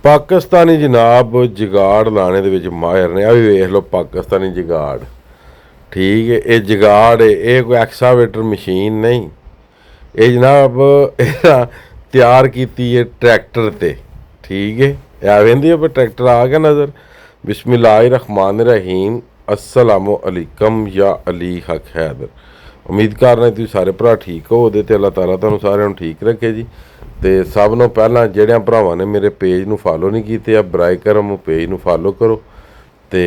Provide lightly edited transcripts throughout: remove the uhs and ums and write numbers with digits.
पाकिस्तानी जनाब जुगाड़ लाने दे विच माहिर ने। आ भी वेख लो पाकिस्तानी जुगाड़, ठीक है। ये जुगाड़ है, ये कोई एक्सावेटर मशीन नहीं। ये जनाब तैयार की है ट्रैक्टर ते, ठीक है। आ वेंदी पर ट्रैक्टर आ गया नज़र। बिस्मिल्लाहिर्रहमानिर्रहीम, अस्सलामु अलैकुम या अली हक हैदर। उम्मीद करना तुसीं सारे भरा ठीक हो ते अल्लाह ताला तुहानूं सारिआं नूं ठीक रखे जी। तो सब नों पहलां जिहड़ियां भरावां ने मेरे पेज नूं फॉलो नहीं कीते, बराए करम पेज नूं फॉलो करो तो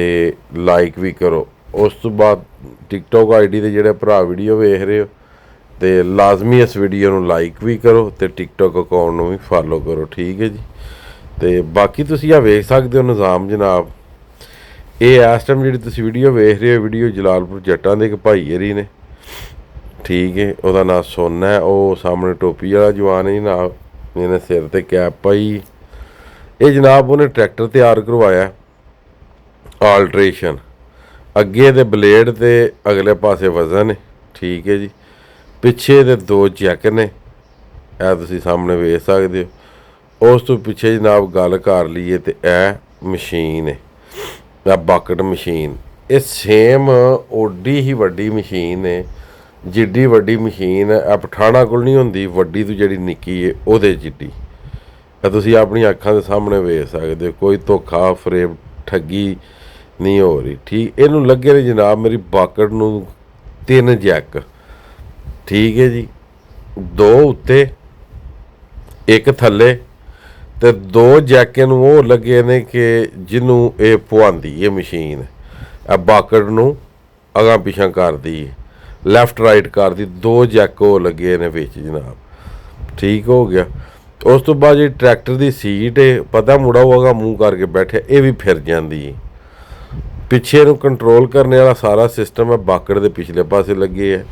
लाइक भी करो। उस तो बाद टिकटॉक आई डी ते जिहड़े भरा वीडियो वेख रहे हो तो लाजमी इस वीडियो नूं लाइक भी करो तो टिकटॉक अकाउंट नूं भी फॉलो करो, ठीक है जी। तो बाकी तुसीं आ वेख सकदे हो निज़ाम जनाब। ये इस टाइम जी वीडियो वेख रहे हो, वीडियो जलालपुर जट्टां दे इक भाई हरी ने, ठीक है। वह नाम सोना है, वो सामने टोपी वाला जवान है जनाब, इन्हें सिर ते कैप पाई। ये जनाब उन्हें ट्रैक्टर तैयार करवाया आल्ट्रेशन, अगे दे ब्लेड ते अगले पासे वजन है, ठीक है जी। पिछे दे दो जैक ने, तुसीं सामने वेख सकदे हो। उस तो पिछे जनाब गल कर लीए तो यह मशीन है, यह बकेट मशीन। ये सेम ओडी ही वड्डी मशीन है, जिड्डी वड्डी मशीन है पठाना कोल नहीं होंदी, वड्डी तो जिहड़ी निक्की है उहदे जिड्डी। तुसीं अपनी अखां दे सामने वेख सकदे हो, कोई धोखा फरेब ठगी नहीं हो रही, ठीक। इनू लगे ने जनाब मेरी बकेट नूं 3 जैक, ठीक है जी। 2 उत्ते एक थल्ले ते 2 जैक नूं वो लगे ने कि जिन्हों ये पुआंदी है मशीन, बकेट नूं अगां पिछां करदी है, लैफ्ट राइट कर दी। 2 जैक हो लगे ने विच जनाब, ठीक हो गया। उस तो बाद जी ट्रैक्टर की सीट है, पता मुड़ा होगा मूँह करके बैठे, ये भी फिर जाती है। पिछे नूं कंट्रोल करने वाला सारा सिस्टम है बकेट के पिछले पासे लगे है।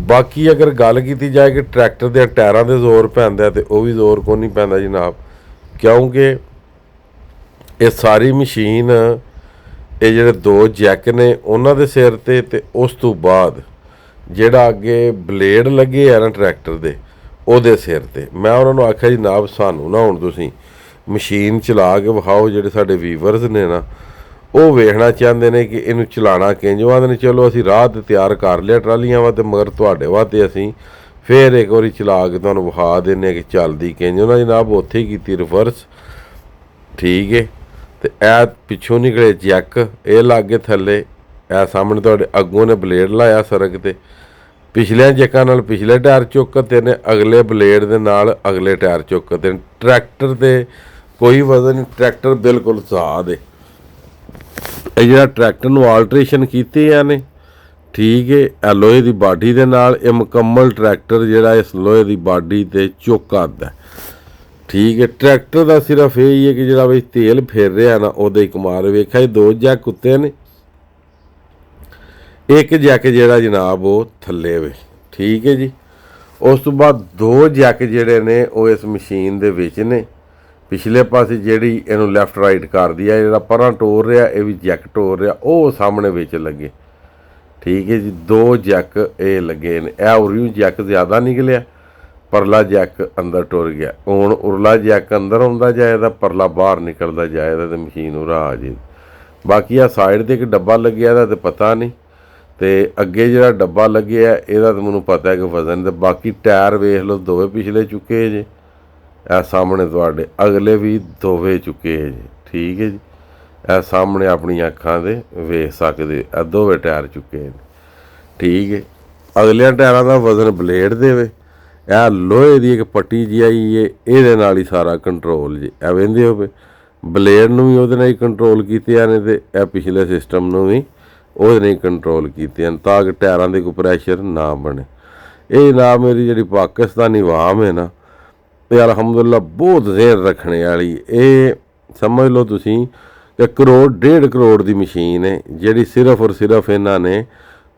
बाकी अगर गल की जाए कि ट्रैक्टर के टायरों से जोर पैंदा तो वह भी जोर को नहीं पैंदा जनाब, क्योंकि ये सारी मशीन ये जिहड़े 2 जैक ने उन्हां दे सिर ते उस तो बाद जिहड़ा अगे ब्लेड लगे है ना ट्रैक्टर दे ਉਹਦੇ सिर ते। मैं उन्होंने आख्या जी जनाब सानू ना हुण तुसीं मशीन चला के विखाओ, जिहड़े साडे वीवर्स ने ना वो वेखना चाहते हैं कि इनू चलाना किंज। आखदे ने चलो असीं राह ते तैयार कर लिया ट्रालियां वा, मगर तुहाडे वास्ते असीं फिर एक बारी चला के तुहानूं विखा दिंदे कि चलदी किंज। उन्होंने जनाब उत्थे ही कीती रिवर्स, ठीक है। तो ऐ पिछों निकले जैक, ये लग गए थल्ले, ऐ सामने तुहाडे अगों ने ब्लेड लाया सड़क ते, पिछले जैकां नाल पिछले टायर चुकते ने, अगले ब्लेड दे नाल अगले टायर चुकते ने। ट्रैक्टर ते कोई वजन नहीं, ट्रैक्टर बिल्कुल आज़ाद है। ये जिहड़ा ट्रैक्टर नूं आल्ट्रेशन कीते ने, ठीक है, ए लोहे की बाडी दे नाल ये मुकम्मल ट्रैक्टर जिहड़ा इस लोहे की बाडी ते चुक करदा, ठीक है। ट्रैक्टर का सिर्फ यही है कि जिहड़ा बई तेल फिर रहा ना उहदे ही कमाल वेखिया। 2 जैक उत्ते ने, एक जैक जिहड़ा जनाब वो थल्ले वे, ठीक है जी। उस तो बाद 2 जैक जिहड़े ने वो इस मशीन दे विच ने, पिछले पासे जिहड़ी इहनूं लैफ्ट राइट कर दी है, जिहड़ा परां टोर रहा ये भी जैक टोर रहा, वो सामने विच लगे, ठीक है जी। 2 जैक ये लगे ने, यह उरियों जैक ज़्यादा निकलिया, परला जैक अंदर टुर गया। हुण उरला जैक अंदर आउंदा जाएगा, परला बाहर निकलदा जाएगा तो मशीन उरा आ जाए। बाकी आ साइड ते एक डब्बा लग्या दा ते पता नहीं, तो अगे जो डब्बा लगे है यदा तो मैं पता है कि वजन। तो बाकी टायर वेख लो दोवे पिछले चुके जे, ए सामने तुहाडे अगले भी दोवे चुके है जी, ठीक है जी। ए सामने अपनी अखां दे वेख सकदे, ए दोवे टायर चुके हैं, ठीक है। अगले टायरों का वजन ब्लेड देवे, ए लोहे की एक पट्टी जी आई है, ये नाल ही सारा कंट्रोल जी। ए वेंदे हो ब्लेड नूं भी उहदे नाल ही कंट्रोल कीते ने, ते ए पिछले सिस्टम नूं भी वो नहीं कंट्रोल किए ताकि टायरों के कोई प्रैशर ना बने। ये जनाब मेरी जी पाकिस्तानी आवाम है ना, तो अलहमदुल्ला बहुत ज़हन रखने वाली, ये समझ लो तुसीं कि करोड़ 1.5 करोड़ की मशीन है, जी सिर्फ और सिर्फ इन्हों ने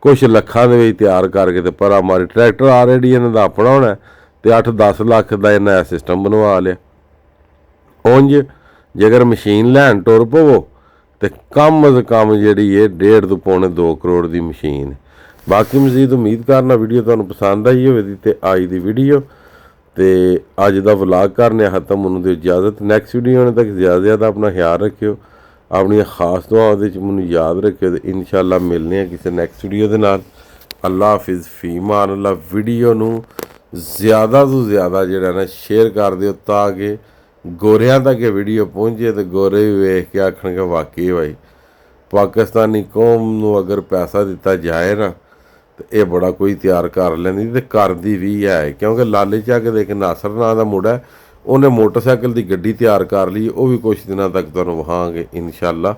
कुछ लखां दे तैयार करके तो परा मारी। ट्रैक्टर ऑलरेडी इन्हों का अपना होना तो 8-10 लाख का इन्हें सिस्टम बनवा लिया। उंज जेकर मशीन लैन टुर पवो तो कम अज़ कम जी 1.5 तो पौने 2 करोड़ की मशीन। बाकी मजीद उम्मीद करना वीडियो तुहानूं पसंद आई होवेगी। तो आई दी वीडियो ਤੇ ਅੱਜ ਦਾ ਵਲੌਗ ਕਰਨੇ ਖਤਮ। ਮੈਨੂੰ ਦਿਓ ਇਜਾਜ਼ਤ। ਨੈਕਸਟ ਵੀਡੀਓ ਆਉਣ ਤੱਕ ਜ਼ਿਆਦਾ ਆਪਣਾ ਖਿਆਲ ਰੱਖਿਓ, ਆਪਣੀਆਂ ਖਾਸ ਦੁਆਵਾਂ ਦੇ ਵਿੱਚ ਮੈਨੂੰ ਯਾਦ ਰੱਖਿਓ ਤੇ ਇਨਸ਼ਾਅੱਲਾ ਮਿਲਨੇ ਆ ਕਿਸੇ ਨੈਕਸਟ ਵੀਡੀਓ ਦੇ ਨਾਲ। ਅੱਲਾ ਹਾਫਿਜ਼, ਫੀ ਮਾਨ ਅੱਲਾ। ਵੀਡੀਓ ਨੂੰ ਜ਼ਿਆਦਾ ਤੋਂ ਜ਼ਿਆਦਾ ਜਿਹੜਾ ਨਾ ਸ਼ੇਅਰ ਕਰ ਦਿਓ ਤਾਂ ਕਿ ਗੋਰਿਆਂ ਤੱਕ ਇਹ ਵੀਡੀਓ ਪਹੁੰਚੇ ਤੇ ਗੋਰੇ ਵੀ ਵੇਖ ਕੇ ਆਖਣਗੇ ਵਾਕਈ ਭਾਈ ਪਾਕਿਸਤਾਨੀ ਕੌਮ ਨੂੰ ਅਗਰ ਪੈਸਾ ਦਿੱਤਾ ਜਾਏ ਨਾ ਤੇ ਇਹ ਬੜਾ ਕੋਈ ਤਿਆਰ ਕਰ ਲੈਂਦੀ ਤੇ ਕਰਦੀ ਵੀ ਹੈ। ਕਿਉਂਕਿ ਲਾਲੇ ਚੱਕ ਦੇਖ ਨਾਸਰ ਨਾਂ ਦਾ ਮੁੰਡਾ, ਉਹਨੇ ਮੋਟਰਸਾਈਕਲ ਦੀ ਗੱਡੀ ਤਿਆਰ ਕਰ ਲਈ, ਉਹ ਵੀ ਕੁਛ ਦਿਨਾਂ ਤੱਕ ਤੁਹਾਨੂੰ ਵਿਖਾਵਾਂਗੇ ਇਨਸ਼ਾਅੱਲਾ।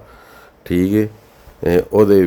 ਠੀਕ ਹੈ, ਉਹਦੇ ਵੀ